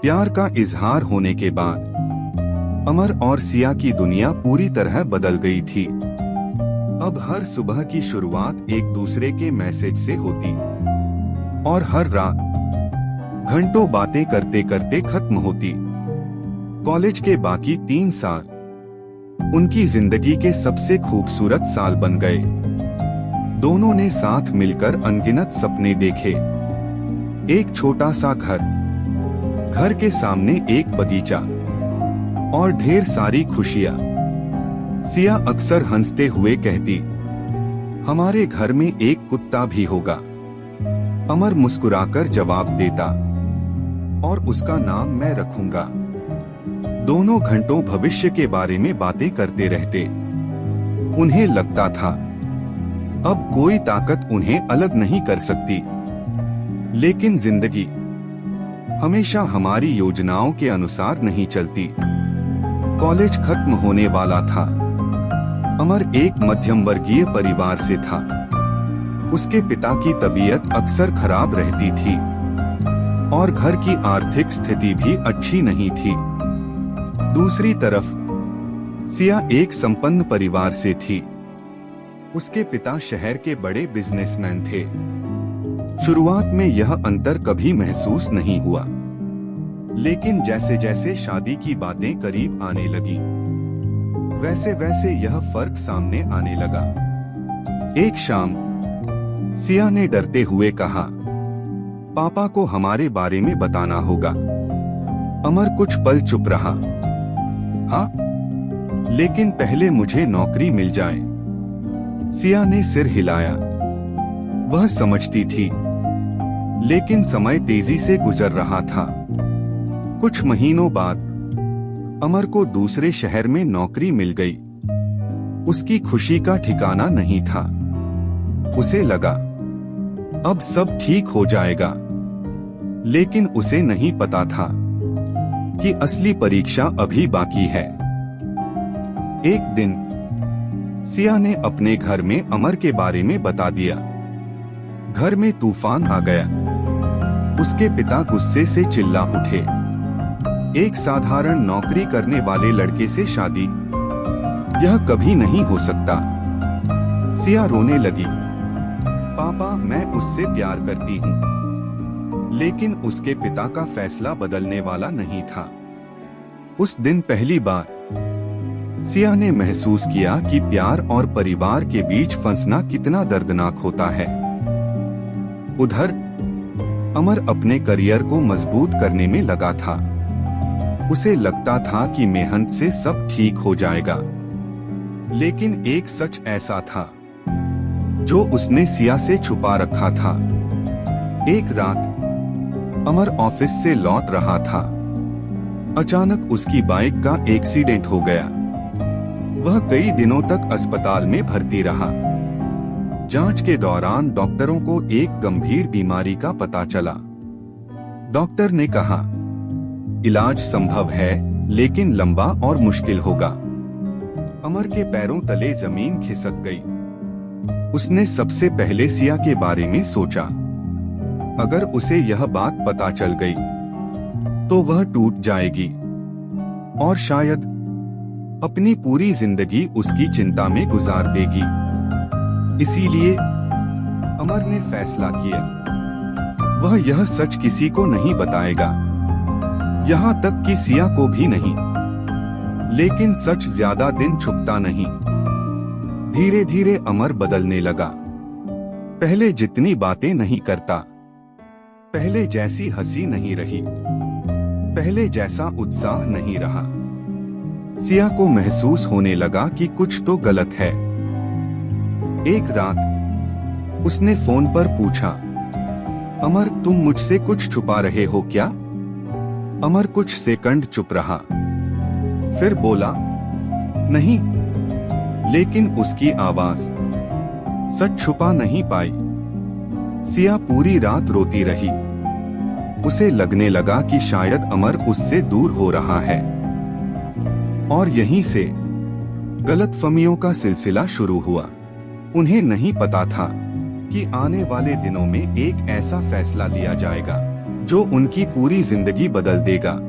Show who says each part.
Speaker 1: प्यार का इजहार होने के बाद अमर और सिया की दुनिया पूरी तरह बदल गई थी। अब हर सुबह की शुरुआत एक दूसरे के मैसेज से होती और हर रात घंटों बातें करते करते खत्म होती। कॉलेज के बाकी 3 साल उनकी जिंदगी के सबसे खूबसूरत साल बन गए। दोनों ने साथ मिलकर अनगिनत सपने देखे। एक छोटा सा घर के सामने एक बगीचा और ढेर सारी खुशियाँ। सिया अक्सर हंसते हुए कहती, हमारे घर में एक कुत्ता भी होगा। अमर मुस्कुराकर जवाब देता, और उसका नाम मैं रखूंगा। दोनों घंटों भविष्य के बारे में बातें करते रहते। उन्हें लगता था अब कोई ताकत उन्हें अलग नहीं कर सकती। लेकिन जिंदगी हमेशा हमारी योजनाओं के अनुसार नहीं चलती। कॉलेज खत्म होने वाला था। अमर एक मध्यम वर्गीय परिवार से था। उसके पिता की तबीयत अक्सर खराब रहती थी और घर की आर्थिक स्थिति भी अच्छी नहीं थी। दूसरी तरफ सिया एक संपन्न परिवार से थी। उसके पिता शहर के बड़े बिजनेसमैन थे। शुरुआत में यह अंतर कभी महसूस नहीं हुआ, लेकिन जैसे जैसे शादी की बातें करीब आने लगी, वैसे वैसे यह फर्क सामने आने लगा। एक शाम सिया ने डरते हुए कहा, पापा को हमारे बारे में बताना होगा। अमर कुछ पल चुप रहा। हाँ, लेकिन पहले मुझे नौकरी मिल जाए। सिया ने सिर हिलाया। वह समझती थी, लेकिन समय तेजी से गुजर रहा था। कुछ महीनों बाद अमर को दूसरे शहर में नौकरी मिल गई। उसकी खुशी का ठिकाना नहीं था। उसे लगा अब सब ठीक हो जाएगा, लेकिन उसे नहीं पता था कि असली परीक्षा अभी बाकी है। एक दिन सिया ने अपने घर में अमर के बारे में बता दिया। घर में तूफान आ गया। उसके पिता गुस्से से चिल्ला उठे। एक साधारण नौकरी करने वाले लड़के से शादी, यह कभी नहीं हो सकता। सिया रोने लगी। पापा, मैं उससे प्यार करती हूँ। लेकिन उसके पिता का फैसला बदलने वाला नहीं था। उस दिन पहली बार सिया ने महसूस किया कि प्यार और परिवार के बीच फंसना कितना दर्दनाक होता है। उधर अमर अपने करियर को मजबूत करने में लगा था। उसे लगता था कि मेहनत से सब ठीक हो जाएगा। लेकिन एक सच ऐसा था जो उसने सिया से छुपा रखा था। एक रात अमर ऑफिस से लौट रहा था। अचानक उसकी बाइक का एक्सीडेंट हो गया। वह कई दिनों तक अस्पताल में भर्ती रहा। जांच के दौरान डॉक्टरों को एक गंभीर बीमारी का पता चला। डॉक्टर ने कहा, इलाज संभव है, लेकिन लंबा और मुश्किल होगा। अमर के पैरों तले जमीन खिसक गई। उसने सबसे पहले सिया के बारे में सोचा। अगर उसे यह बात पता चल गई तो वह टूट जाएगी और शायद अपनी पूरी जिंदगी उसकी चिंता में गुजार देगी। इसीलिए अमर ने फैसला किया, वह यह सच किसी को नहीं बताएगा, यहाँ तक कि सिया को भी नहीं। लेकिन सच ज्यादा दिन छुपता नहीं। धीरे धीरे अमर बदलने लगा। पहले जितनी बातें नहीं करता, पहले जैसी हंसी नहीं रही, पहले जैसा उत्साह नहीं रहा। सिया को महसूस होने लगा कि कुछ तो गलत है। एक रात उसने फोन पर पूछा, अमर, तुम मुझसे कुछ छुपा रहे हो क्या? अमर कुछ सेकंड चुप रहा, फिर बोला, नहीं। लेकिन उसकी आवाज सच छुपा नहीं पाई। सिया पूरी रात रोती रही। उसे लगने लगा कि शायद अमर उससे दूर हो रहा है। और यहीं से गलतफहमियों का सिलसिला शुरू हुआ। उन्हें नहीं पता था कि आने वाले दिनों में एक ऐसा फैसला लिया जाएगा जो उनकी पूरी जिंदगी बदल देगा।